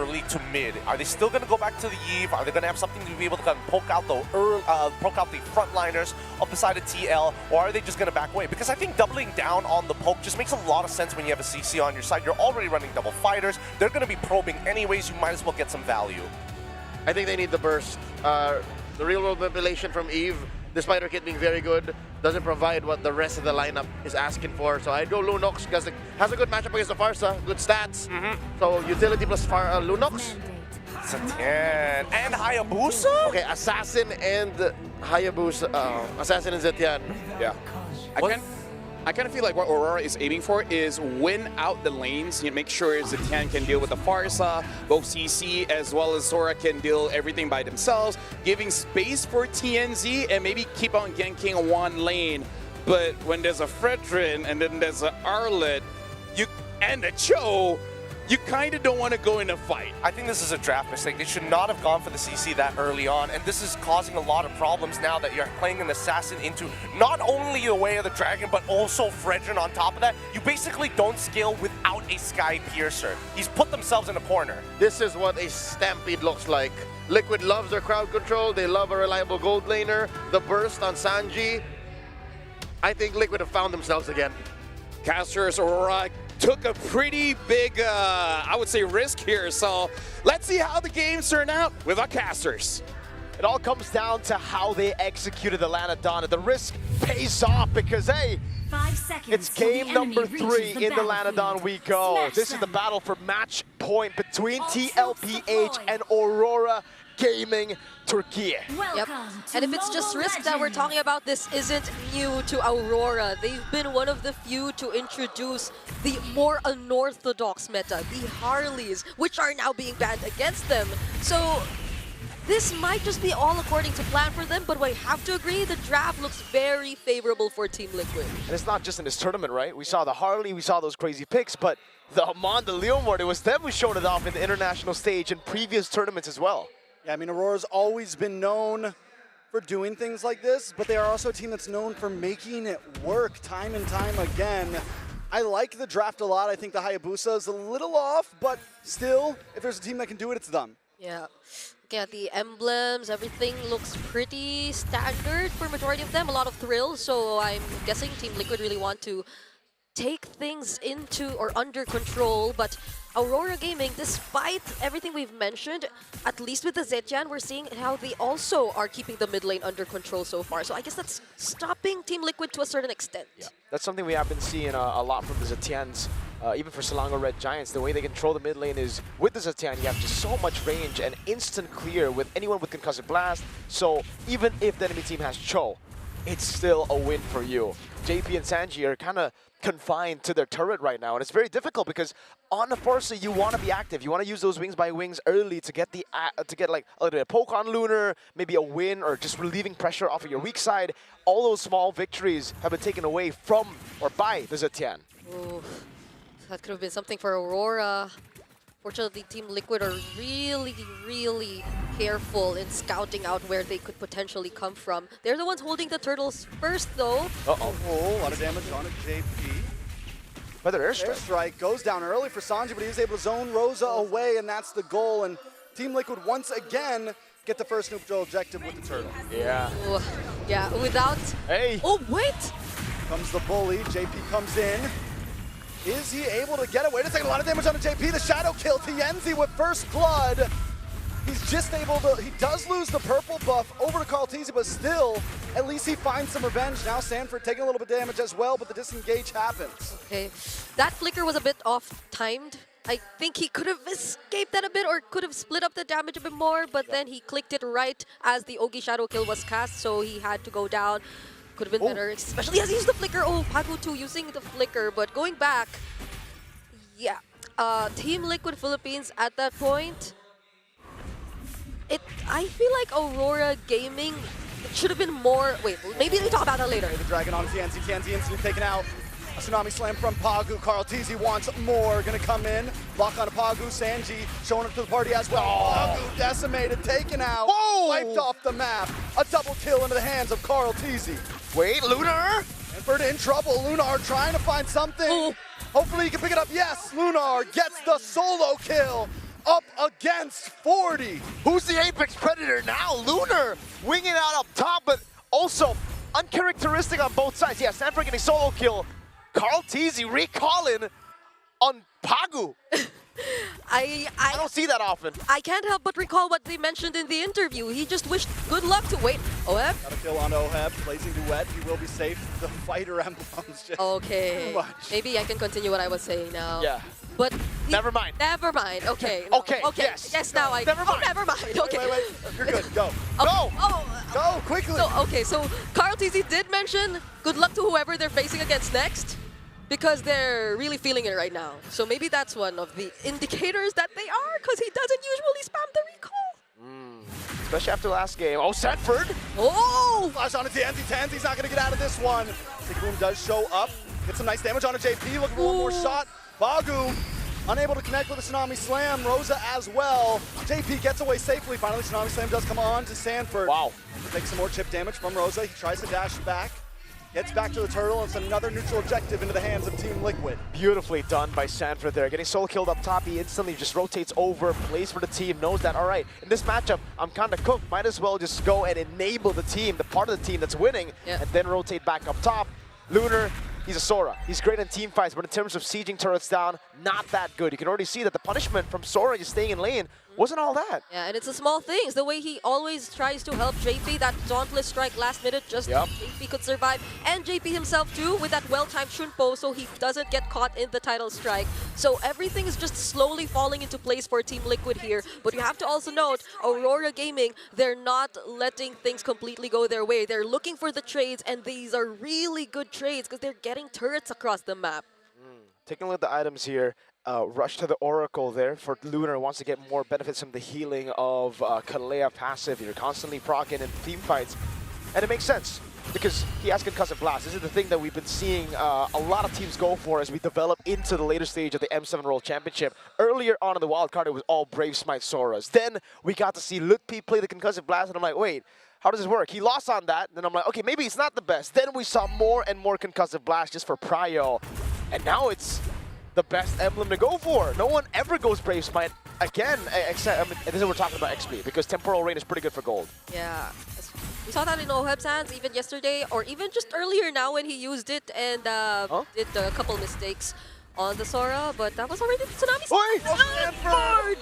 early to mid. Are they still going to go back to the Eve? Are they going to have something to be able to kind of poke out the frontliners up beside a TL, or are they just going to back away? Because I think doubling down on the poke just makes a lot of sense when you have a CC on your side. You're already running double fighters. They're going to be probing anyways. You might as well get some value. I think they need the burst. The real-world manipulation from Eve, despite her kit being very good, doesn't provide what the rest of the lineup is asking for. So I'd go Lunox because it has a good matchup against the Pharsa, good stats. So utility plus Lunox. Zetian and Hayabusa? Okay, Assassin and Hayabusa. Assassin and Zetian. Yeah. I kind of feel like what Aurora is aiming for is win out the lanes, make sure Zetian can deal with the Pharsa, both CC as well as Sora can deal everything by themselves, giving space for TNZ and maybe keep on ganking one lane. But when there's a Fredrin and then there's an Arlet and a Cho, you kind of don't want to go in a fight. I think this is a draft mistake. They should not have gone for the CC that early on, and this is causing a lot of problems now that you're playing an assassin into not only the Way of the Dragon, but also Fredrin on top of that. You basically don't scale without a Sky Piercer. He's put themselves in a corner. This is what a Stampede looks like. Liquid loves their crowd control. They love a reliable gold laner. The burst on Sanji. I think Liquid have found themselves again. Casters Aurora took a pretty big, I would say, risk here. So let's see how the games turn out with our casters. It all comes down to how they executed the Lanadonna. The risk pays off because, hey, 5 seconds it's game number 3 in the Lanadon we go. This is the battle for match point between TLPH and Aurora Gaming Turkey. Yep. And if it's just risk that we're talking about, this isn't new to Aurora. They've been one of the few to introduce the more unorthodox meta, the Harleys, which are now being banned against them. So this might just be all according to plan for them, but I have to agree, the draft looks very favorable for Team Liquid. And it's not just in this tournament, right? We saw the Harley, we saw those crazy picks, but the Amon, the Leomord, it was them who showed it off in the international stage in previous tournaments as well. Yeah, I mean, Aurora's always been known for doing things like this, but they are also a team that's known for making it work time and time again. I like the draft a lot. I think the Hayabusa is a little off, but still, if there's a team that can do it, it's them. Yeah. Yeah, the emblems, everything looks pretty standard for majority of them. A lot of thrills, so I'm guessing Team Liquid really want to take things into or under control, but Aurora Gaming, despite everything we've mentioned, at least with the Zetian, we're seeing how they also are keeping the mid lane under control so far. So I guess that's stopping Team Liquid to a certain extent. Yeah. That's something we have been seeing a lot from the Zetians. Even for Selangor Red Giants, the way they control the mid lane is with the Zetian, you have just so much range and instant clear with anyone with Concussive Blast. So even if the enemy team has Cho, it's still a win for you. JP and Sanji are kind of confined to their turret right now, and it's very difficult because on the Forza you want to be active. You want to use those wings by wings early to get the like a little bit of poke on Lunar, maybe a win or just relieving pressure off of your weak side. All those small victories have been taken away from or by the Zetian. Ooh, that could have been something for Aurora. Fortunately, Team Liquid are really, really careful in scouting out where they could potentially come from. They're the ones holding the turtles first, though. Uh-oh. Oh, a lot of damage on it, JP. But their airstrike. Airstrike goes down early for Sanji, but he was able to zone Rosa away, and that's the goal. And Team Liquid once again get the first neutral objective with the turtle. Yeah. Ooh, yeah, without... Hey! Oh, wait! Comes the bully, JP comes in. Is he able to get away? To take a lot of damage on the JP. The shadow kill to Yenzi with first blood. He's just able to, he does lose the purple buff over to Carlteasy, but still, at least he finds some revenge. Now Sanford taking a little bit of damage as well, but the disengage happens. Okay, that flicker was a bit off-timed. I think he could have escaped that a bit or could have split up the damage a bit more, but then he clicked it right as the Ogi shadow kill was cast, so he had to go down. Could have been better, especially as he used the flicker. Oh, Pagu 2 using the flicker, but going back, yeah. Team Liquid Philippines at that point, I feel like Aurora Gaming should have been more, wait, maybe we talk about that later. The Dragon on TNZ, TNZ instantly taken out. A Tsunami Slam from Pagu, Carlteasy wants more, gonna come in. Block on Pagu, Sanji showing up to the party as well. Pagu decimated, taken out, wiped off the map. A double kill into the hands of Carlteasy. Wait, Lunar? Sanford in trouble, Lunar trying to find something. Hopefully he can pick it up, yes, Lunar gets the solo kill. up against 40. Who's the Apex Predator now? Lunar winging out up top, but also uncharacteristic on both sides. Yeah, Sanford getting solo kill. Carl Teasy recalling on Pagu. I don't see that often. I can't help but recall what they mentioned in the interview. He just wished good luck to wait. Oheb? Got a kill on Oheb, Blazing Duet. He will be safe. The fighter emblems just Okay. too much. Maybe I can continue what I was saying now. Yeah. But Never mind. Never mind. Okay. Okay, Okay. yes. Yes. Now I. Never mind. Oh, never mind. Okay. Wait. You're good. Go. Go! Go, quickly. So okay. So Carl TZ did mention good luck to whoever they're facing against next, because they're really feeling it right now. So maybe that's one of the indicators that they are, because he doesn't usually spam the recall. Especially after last game. Oh, Sanford! Oh! Flash on a Tansy. Tansy's not going to get out of this one. Big Boom does show up. Get some nice damage on a JP. Looking for one more Ooh. shot. Bagu unable to connect with a Tsunami Slam. Rosa as well. JP gets away safely. Finally, Tsunami Slam does come on to Sanford. Wow. Takes some more chip damage from Rosa. He tries to dash back. Gets back to the turtle. It's another neutral objective into the hands of Team Liquid. Beautifully done by Sanford there. Getting solo killed up top, he instantly just rotates over, plays for the team, knows that, all right, in this matchup, I'm kind of cooked. Might as well just go and enable the team, the part of the team that's winning, Yeah. and then rotate back up top. Lunar, he's a Sora. He's great in team fights, but in terms of sieging turrets down, not that good. You can already see that the punishment from Sora just staying in lane wasn't all that. Yeah, and it's the small things. The way he always tries to help JP, that Dauntless strike last minute, just Yep. so JP could survive. And JP himself too, with that well-timed Shunpo, so he doesn't get caught in the title strike. So everything is just slowly falling into place for Team Liquid here. But you have to also note, Aurora Gaming, they're not letting things completely go their way. They're looking for the trades, and these are really good trades because they're getting turrets across the map. Taking a look at the items here, rush to the Oracle there for Lunar, wants to get more benefits from the healing of Kalea passive. You're constantly proccing in team fights, and it makes sense because he has Concussive Blast. This is the thing that we've been seeing a lot of teams go for as we develop into the later stage of the M7 World Championship. Earlier on in the wildcard, it was all Brave Smite Soras. Then we got to see Lutpi play the Concussive Blast, and I'm like, wait, how does this work? He lost on that, and then I'm like, okay, maybe it's not the best. Then we saw more and more Concussive Blast just for Prio, and now it's the best emblem to go for. No one ever goes Brave Smite again, except, I mean, this is what we're talking about XP, because Temporal Rain is pretty good for gold. Yeah. We saw that in Oheb's hands even yesterday, or even just earlier now when he used it and did a couple mistakes on the Sora, but that was already the Tsunami. Wait! Sanford!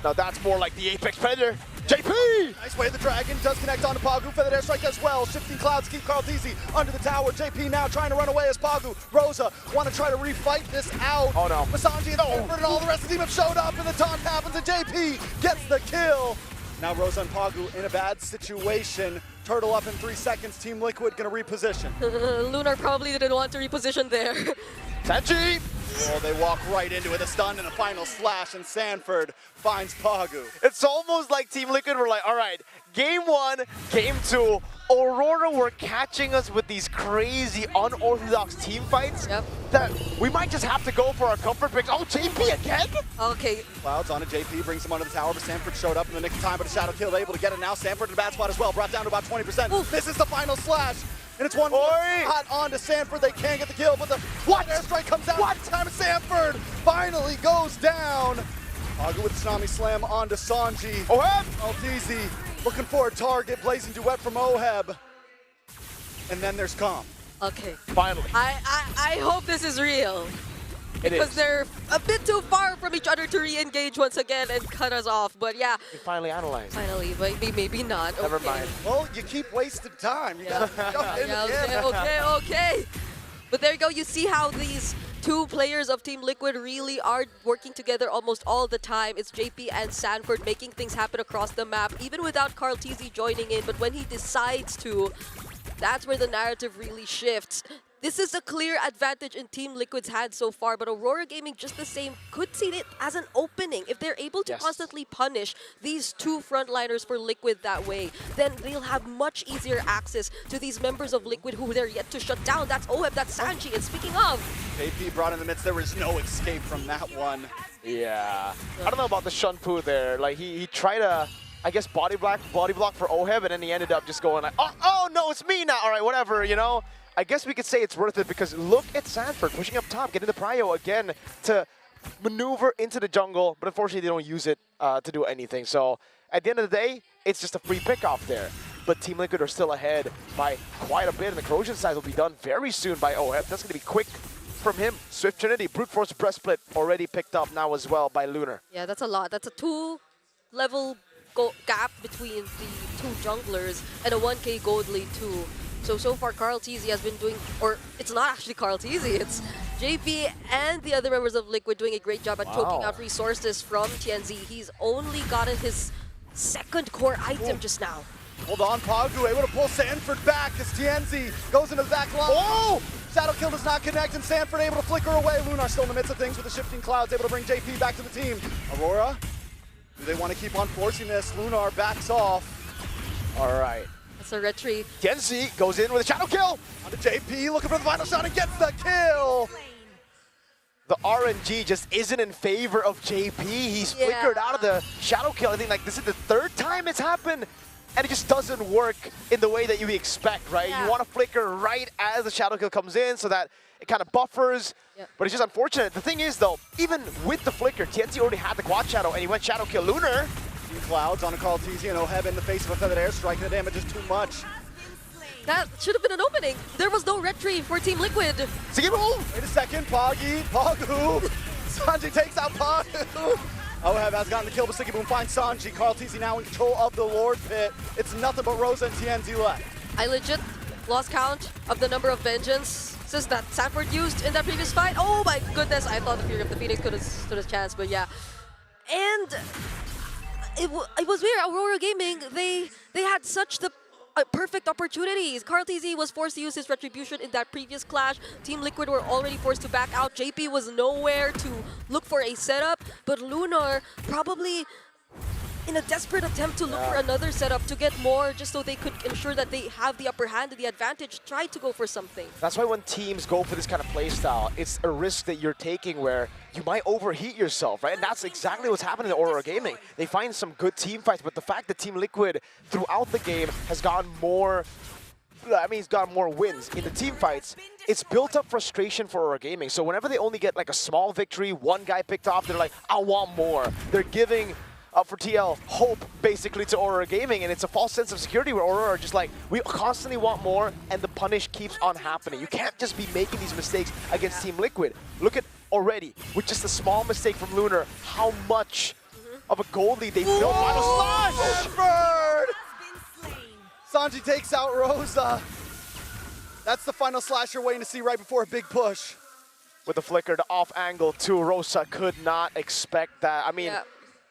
Now that's more like the Apex Predator. JP! Nice way the Dragon does connect onto Pagu. Feathered Airstrike as well. Shifting clouds keep Carl Teasy under the tower. JP now trying to run away as Pagu. Rosa want to try to refight this out. Oh no. Masanji and Sanford and all the rest of the team have showed up, and the taunt happens, and JP gets the kill. Now Rosa and Pagu in a bad situation. Turtle up in 3 seconds. Team Liquid gonna reposition. Lunar probably didn't want to reposition there. Sanji! Oh, they walk right into it. A stun and a final slash, and Sanford finds Pagu. It's almost like Team Liquid were like, all right, game 1, game 2, Aurora were catching us with these crazy unorthodox team fights Yep. that we might just have to go for our comfort picks. Oh, JP again? Okay, Clouds on a JP, brings him under the tower, but Sanford showed up in the nick of time, but a shadow kill able to get it now. Sanford in a bad spot as well, brought down to about 20%. Oof. This is the final slash, and it's one Oi. hot on to Sanford. They can't get the kill, but the airstrike comes out. What? This time Sanford finally goes down. Pagu with Tsunami Slam onto Sanji. Oheb! Altizi looking for a target, Blazing Duet from Oheb. And then there's Calm. okay. Finally. I hope this is real. It Because is. they're a bit too far from each other to re-engage once again and cut us off. But yeah, We finally analyzed. finally, maybe not. Never Okay. mind. Well, you keep wasting time. You Yeah. gotta jump in Yeah, again. okay. But there you go. You see how these two players of Team Liquid really are working together almost all the time. It's JP and Sanford making things happen across the map, even without Carl TZ joining in. But when he decides to, that's where the narrative really shifts. This is a clear advantage in Team Liquid's hands so far, but Aurora Gaming, just the same, could see it as an opening. If they're able to Yes. constantly punish these two frontliners for Liquid that way, then they'll have much easier access to these members of Liquid who they're yet to shut down. That's Oheb, that's Sanji, and speaking of, JP brought in the midst. There was no escape from that one. Yeah. I don't know about the Shunpu there. Like, he tried to, I guess, body block for Oheb, and then he ended up just going like, oh no, it's me now. All right, whatever, you know? I guess we could say it's worth it because look at Sanford pushing up top, getting the prio again to maneuver into the jungle, but unfortunately they don't use it to do anything. So at the end of the day, it's just a free pick off there. But Team Liquid are still ahead by quite a bit, and the corrosion side will be done very soon by OF. That's going to be quick from him. Swift Trinity, Brute Force Breast Split already picked up now as well by Lunar. Yeah, that's a lot. That's a 2-level gap between the two junglers and a 1k gold lead too. So far Carl TZ has been doing, or it's not actually Carl TZ, it's JP and the other members of Liquid doing a great job at choking out resources from TNZ. He's only gotten his second core item just now. Hold on, Pagu able to pull Sanford back as TNZ goes into the back line. Oh! Shadow Kill does not connect, and Sanford able to flicker away. Lunar still in the midst of things with the shifting clouds, able to bring JP back to the team. Aurora, do they want to keep on forcing this? Lunar backs off. All right. That's a retreat. Genzi goes in with a Shadow Kill. Onto JP, looking for the final shot and gets the kill. The RNG just isn't in favor of JP. He's flickered out of the Shadow Kill. I think like this is the third time it's happened, and it just doesn't work in the way that you expect, right? Yeah. You want to flicker right as the Shadow Kill comes in so that it kind of buffers, but it's just unfortunate. The thing is though, even with the flicker, TNT already had the Quad Shadow and he went Shadow Kill Lunar. Team Clouds on a call TZ and Oheb in the face of a feathered airstrike, and the damage is too much. That should have been an opening. There was no retreat for Team Liquid. Wait a second, Pagu. Sanji takes out Pagu. Oheb has gotten the kill, but Sticky Boom finds Sanji. Carl TZ now in control of the Lord Pit. It's nothing but Rosa and TNZ left. I legit lost count of the number of vengeances that Sanford used in that previous fight. Oh my goodness, I thought the Fury of the Phoenix could have stood a chance, but yeah. And it was weird. Aurora Gaming, they had such the perfect opportunities. Carl TZ was forced to use his retribution in that previous clash. Team Liquid were already forced to back out. JP was nowhere to look for a setup, but Lunar probably in a desperate attempt to look for another setup to get more just so they could ensure that they have the upper hand and the advantage, tried to go for something. That's why when teams go for this kind of playstyle, it's a risk that you're taking where you might overheat yourself, right? And that's exactly what's happening to Aurora Gaming. They find some good team fights, but the fact that Team Liquid throughout the game has gotten more, it's gotten more wins in the team fights, it's built up frustration for Aurora Gaming. So whenever they only get like a small victory, one guy picked off, they're like, I want more. They're giving for TL hope basically to Aurora Gaming, and it's a false sense of security where Aurora are just like, we constantly want more, and the punish keeps on happening. You can't just be making these mistakes against Team Liquid. Look at already, with just a small mistake from Lunar, how much of a goal lead they built. Final slash! Bird! Sanji takes out Rosa. That's the final slash you're waiting to see right before a big push. With the flicker to off angle too, Rosa could not expect that. I mean,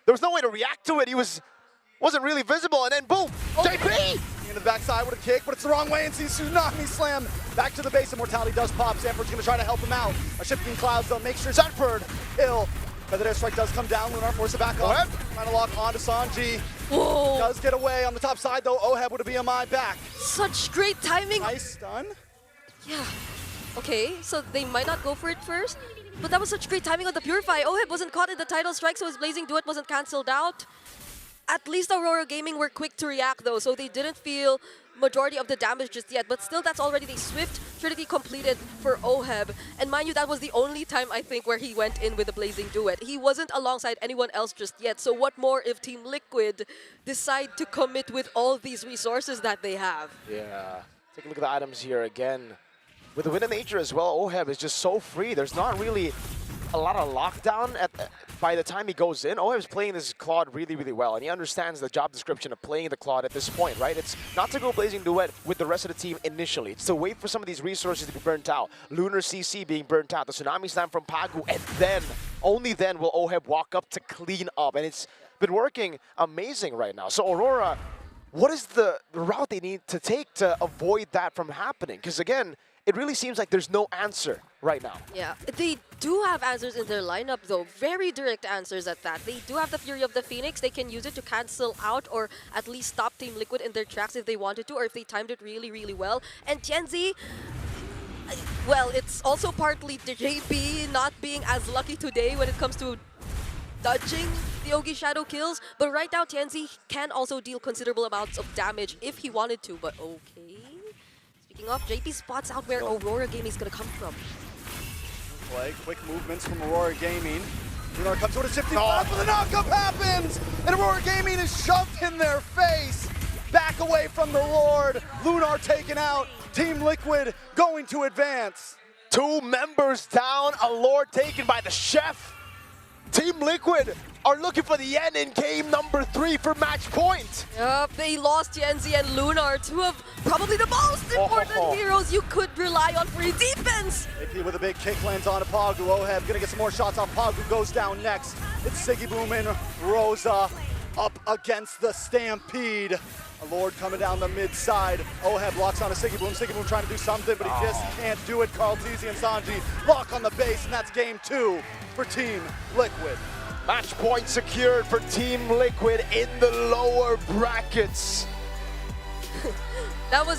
there was no way to react to it. He wasn't really visible, and then boom, JP! In the backside with a kick, but it's the wrong way, and sees Tsunami Slam back to the base. Immortality does pop. Sanford's gonna try to help him out. A shifting clouds though, make sure Sanford ill. Feather Airstrike does come down. Lunar force it back up. Trying to lock onto Sanji. Whoa. Does get away on the top side though. Oheb with a BMI back. Such great timing. Nice stun. Yeah. Okay, so they might not go for it first, but that was such great timing on the Purify. Oheb wasn't caught in the title strike, so his Blazing Duet wasn't cancelled out. At least Aurora Gaming were quick to react though, so they didn't feel majority of the damage just yet, but still that's already the Swift Trinity completed for Oheb. And mind you, that was the only time I think where he went in with the Blazing Duet. He wasn't alongside anyone else just yet, so what more if Team Liquid decide to commit with all these resources that they have? Yeah, take a look at the items here again. With the Wind of Nature as well, Oheb is just so free. There's not really a lot of lockdown by the time he goes in. Oheb's playing this Claude really, really well, and he understands the job description of playing the Claude at this point, right? It's not to go Blazing Duet with the rest of the team initially. It's to wait for some of these resources to be burnt out. Lunar CC being burnt out, the Tsunami Slam from Pagu, and then, only then will Oheb walk up to clean up, and it's been working amazing right now. So Aurora, what is the route they need to take to avoid that from happening? Because again, it really seems like there's no answer right now. Yeah, they do have answers in their lineup though. Very direct answers at that. They do have the Fury of the Phoenix. They can use it to cancel out or at least stop Team Liquid in their tracks if they wanted to, or if they timed it really, really well. And TNZ, well, it's also partly the JP not being as lucky today when it comes to dodging the Ogi Shadow kills. But right now, TNZ can also deal considerable amounts of damage if he wanted to, but okay. Speaking of, JP spots out where Aurora Gaming is going to come from. play. Quick movements from Aurora Gaming. Lunar comes with a shifting flash, but the knockup happens! And Aurora Gaming is shoved in their face! Back away from the Lord. Lunar taken out. Team Liquid going to advance. 2 members down, a Lord taken by the Chef. Team Liquid are looking for the end in game number 3 for match point. Yup, they lost Yenzi and Lunar, 2 of probably the most important heroes you could rely on for your defense. AP with a big kick lands on Pagu. Oheb gonna get some more shots on Pagu, goes down next. It's Siggy Boom and Rosa up against the Stampede. A Lord coming down the mid side. Oheb locks on a Siggy Boom. Siggy Boom trying to do something, but he just can't do it. Carl Teasy and Sanji lock on the base, and that's game 2 for Team Liquid. Match point secured for Team Liquid in the lower brackets. That was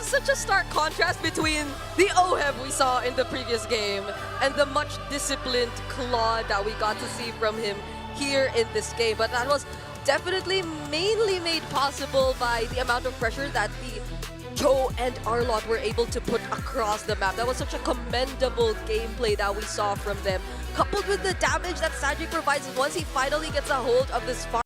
such a stark contrast between the Oheb we saw in the previous game and the much disciplined Claude that we got to see from him here in this game. But that was definitely mainly made possible by the amount of pressure that the Joe and Arlott were able to put across the map. That was such a commendable gameplay that we saw from them, coupled with the damage that Sanji provides once he finally gets a hold of this farm.